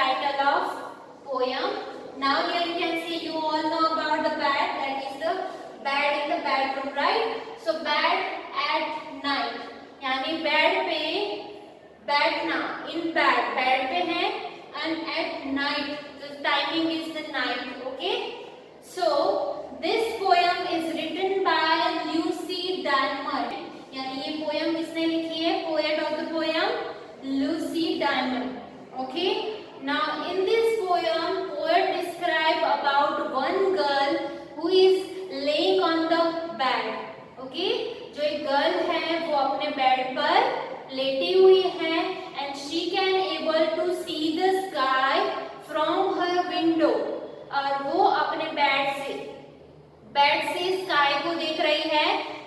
title of poem. Now here you can see, you all know about the bed, that is the bed in the bedroom, right? So bed at night, यानी bed पे बैठना, in bed पे है, and at night, the timing is the night. Okay, so this poem is written by Lucy Diamond. यानी ये poem किसने लिखी है? Poet of the poem Lucy diamond. Okay, now in this poem poet describe about one girl who is laying on the bed. Okay, जो एक girl है वो अपने बेड पर लेटी हुई है, and she can able to see the sky from her window. और वो अपने बेड से स्काई को देख रही है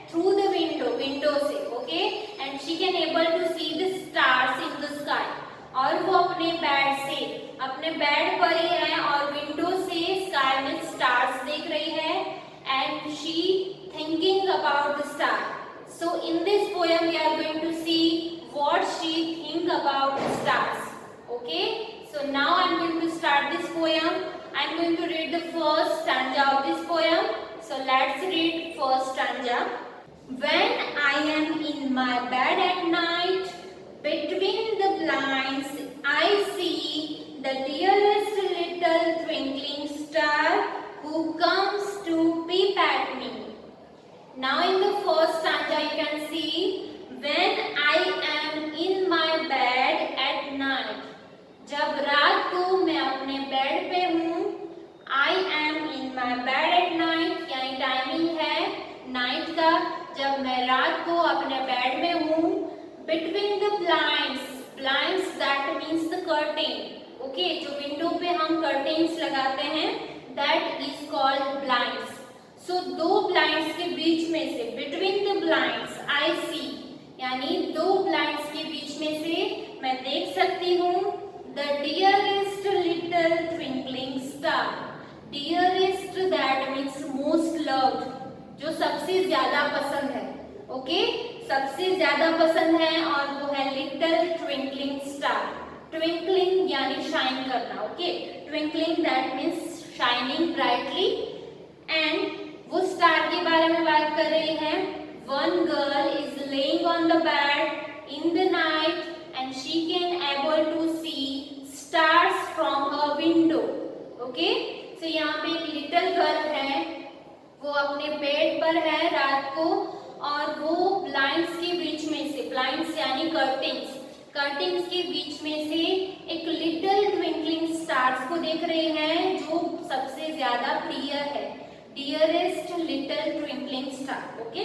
थ्रू द विंडो से. Okay, and she can able to see the stars in the sky. और वो अपने बेड पर ही है और विंडो से स्काई में स्टार्स देख रही है, and she thinking about the star. So in this poem we are going to see what she think about the stars. Okay, so now I am going to start this poem. I am going to read the first stanza of this poem. So let's read first stanza. When I am in my bed at night, between the blinds I see the dearest little twinkling star who comes to peep at me. Now in the first stanza you can see, when I am in my bed at night. जब रात को मैं अपने bed पे हूँ. I am in my bed at night, यानी timing है night का, जब मैं रात को अपने बेड में हूँ. Between the blinds that means the curtain. Okay, जो विंडो पे हम कर्टेन्स लगाते हैं that is called blinds. So दो ब्लाइंड्स के बीच में से, between the blinds I see, यानी दो ब्लाइंड्स के बीच में से मैं देख सकती हूँ the dearest little twinkling star. Dearest that means most loved, जो सबसे ज्यादा पसंद है. ओके, सबसे ज्यादा पसंद है, और वो है little twinkling star. Twinkling यानी शाइन करना. Okay, twinkling that means shining brightly. And वो स्टार के बारे में बात कर रही है. One girl is laying on the bed in the night and she can able to see stars from her window. Okay, so यहाँ पे एक लिटिल गर्ल है, वो अपने बेड पर है रात को, और वो ब्लाइंड्स के बीच में से, ब्लाइंड्स यानी कर्टेन्स के बीच में से एक लिटिल ट्विंकलिंग स्टार्स को देख रही है, जो सबसे ज्यादा प्रिय है. Dearest little twinkling star. Okay,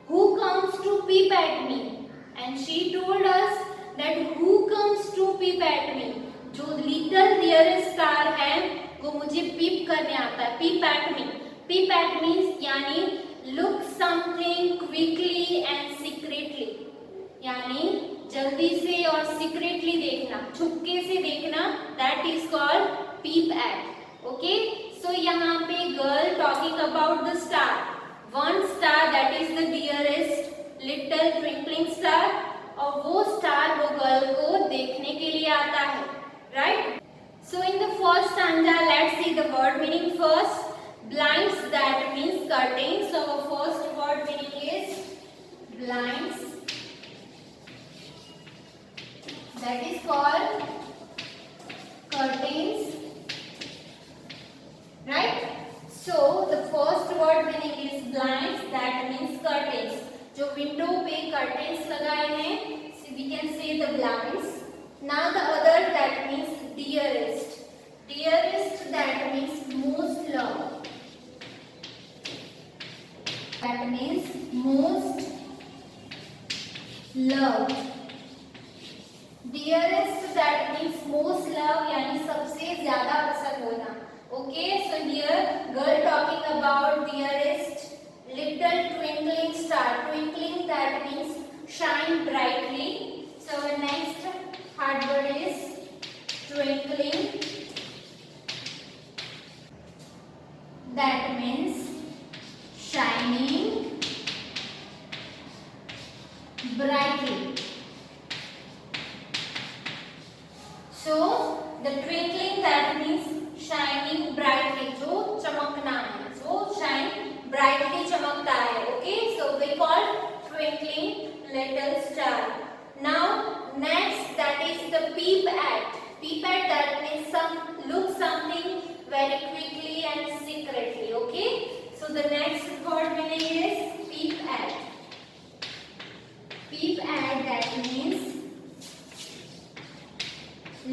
who comes to peep at me? And she told us that who comes to peep at me. जो little dearest star है वो मुझे peep करने आता है. Peep at me. Peep at means यानी look something quickly and secretly. यानी जल्दी से और secretly देखना, छुपके से देखना, that is called peep at. Okay, so यहाँ पे girl talking about the star, one star that is the dearest little twinkling star, और वो star वो girl को देखने के लिए आता है, right? So in the first stanza let's see the word meaning first. Blinds that means curtains. So our first word meaning is blinds, that is called curtains. Right? So the first word meaning is blinds, that means curtains. जो window पे curtains लगाए हैं, so we can say the blinds. Now the other that means dearest. Dearest that means most loved. That means most loved. Dearest that means most loved, यानी सबसे ज्यादा पसंद होना. Okay, so here girl talking about dearest little twinkling star. Twinkling that means shine brightly. So the next hard word is twinkling. That means shining brightly. So the twinkling that means shining brightly, जो चमकना है, जो shine brightly चमकता है. Okay, so we call twinkling little star. Now next, that is the peep at. Peep at, that means look something very quickly and secretly. Okay, so the next third meaning is peep at. Peep at, that means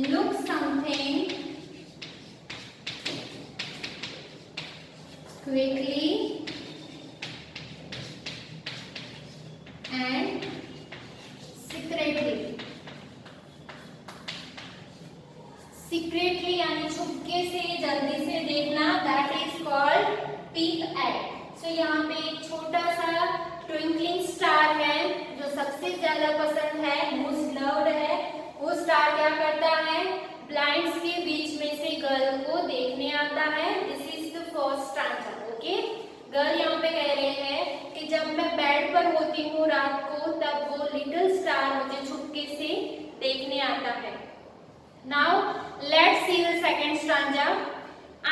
look something quickly and secretly. Secretly यानी छुपके से, जल्दी से देखना, that is called peep at. So यहाँ पे एक छोटा सा twinkling star है जो सबसे ज्यादा पसंद है, most loved है. वो स्टार क्या करता है? ब्लाइंड्स के बीच में से गर्ल को देखने आता है. This is the first stanza. Okay, girl यहाँ पे कह रहे हैं कि जब मैं बेड पर होती हूँ रात को, तब वो लिटिल स्टार मुझे छुपके से देखने आता है. Now let's see the second stanza.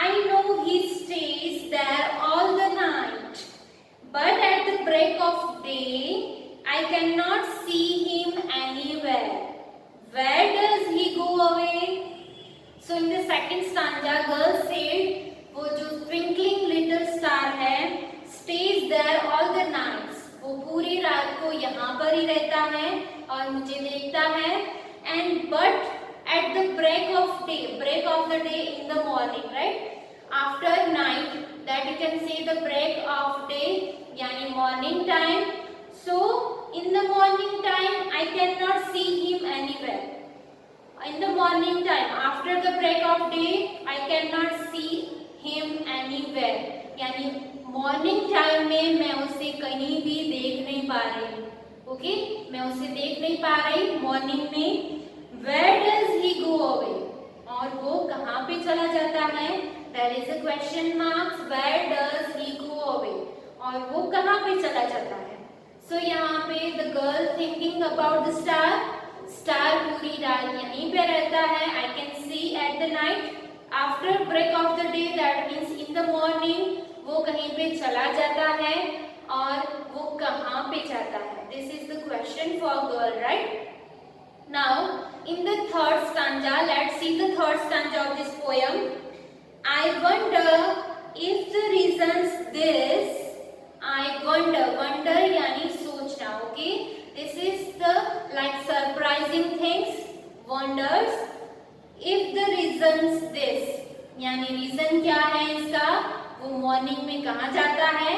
I know he stays there all the night, but at the break of day I can not see him anywhere. Where does he go away? So in the second stanza girl said, वो जो twinkling little star है, stays there all the nights, वो पूरी रात को यहाँ पर ही रहता है और मुझे देखता है. And but at the break of day, break of the day in the morning, right, after night, that you can say the break of day यानी morning time. So in the morning time I can not see him anywhere. In the morning time, after the break of day, I cannot see him anywhere. यानी morning time में मैं उसे कहीं भी देख नहीं पा रही. ओके, मैं उसे देख नहीं पा रही मॉर्निंग में. Where does he go away? और वो कहाँ पे चला जाता है? There is a question mark. Where does he go away? और वो कहाँ पे चला जाता है? So यहाँ पे the girl thinking about the star. Star पूरी रात यहीं पे रहता है. I can see at the night, after break of the day, that means in the morning वो कहीं पे चला जाता है. और वो कहाँ पे जाता है? This is the question for girl, right. Now in the third stanza, let's see the third stanza of this poem. I wonder if the reasons this, I wonder, wonder यानी सोचना. Okay, this is the like surprising things, wonders. If the reasons this, यानी reason क्या है इसका? वो morning में कहाँ जाता है?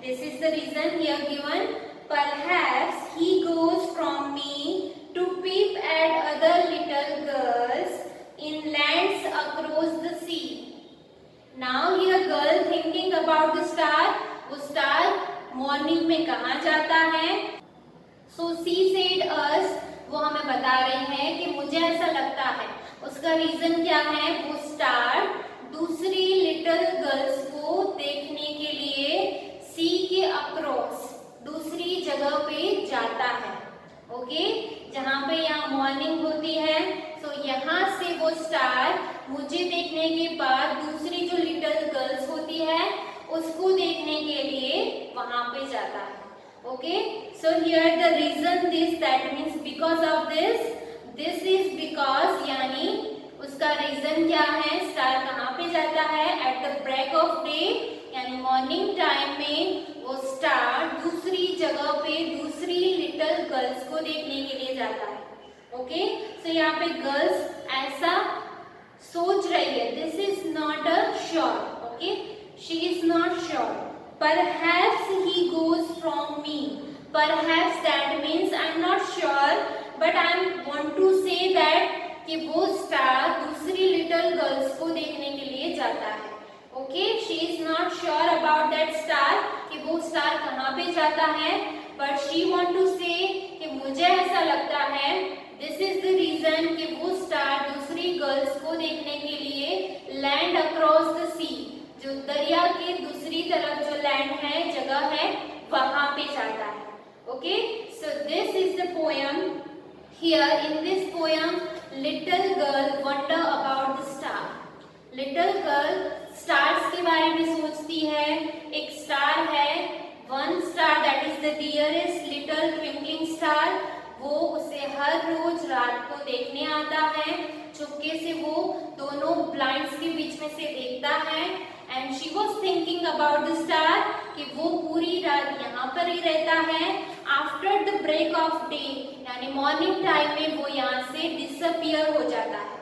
This is the reason here given. Perhaps he goes from me to peep at other little girls in lands across the sea. Now here girl thinking about the star. वो star morning में कहाँ जाता है? So she said us, वो हमें बता रही है कि मुझे ऐसा लगता है. उसका रीजन क्या है? वो स्टार दूसरी लिटिल गर्ल्स को देखने के लिए सी के अक्रॉस, दूसरी जगह पे जाता है. ओके, जहाँ पे यहाँ मॉर्निंग होती है, तो यहाँ से वो स्टार मुझे देखने के बाद दूसरी जो लिटिल गर्ल्स होती है उसको देखने के लिए वहां पे जाता है. Okay, so here the reason this, that means because of this, this is because यानी उसका रीजन क्या है? स्टार कहाँ पे जाता है? At the break of day यानी मॉर्निंग टाइम में वो स्टार दूसरी जगह पे दूसरी लिटिल गर्ल्स को देखने के लिए जाता है. ओके, सो यहाँ पे गर्ल्स ऐसा सोच रही है. This is not a sure. Okay, she is not sure. Perhaps he goes from me. Perhaps that means I'm not sure, but I want to say that कि वो स्टार दूसरी लिटिल गर्ल्स को देखने के लिए जाता है. Okay, she is not sure about that star कि वो स्टार कहाँ पे जाता है, but she want to say कि मुझे ऐसा लगता है. This is the reason कि वो स्टार दूसरी गर्ल्स को देखने के लिए land across the sea, जो दरिया के दूसरी तरफ जो लैंड है, जगह है, वहां पे जाता है. Okay, so this is the poem. Here in this poem little girl wonder about झुके से वो दोनों ब्लाइंड्स के बीच में से देखता है and she was thinking about the star कि वो पूरी रात यहाँ पर ही रहता है। After the break of day यानी मॉर्निंग टाइम में वो यहाँ से डिसअपियर हो जाता है,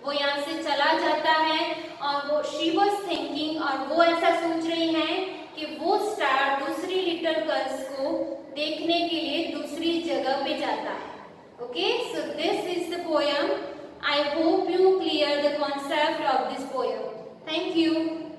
वो यहाँ से चला जाता है और वो शी वॉज थिंकिंग और वो ऐसा सोच रही हैं कि वो स्टार दूसरी लिटिल गर्ल्स को देखने के लिए दूसरी जगह पे जाता है। Okay, so this is the poem. I hope you clear the concept of this poem. Thank you.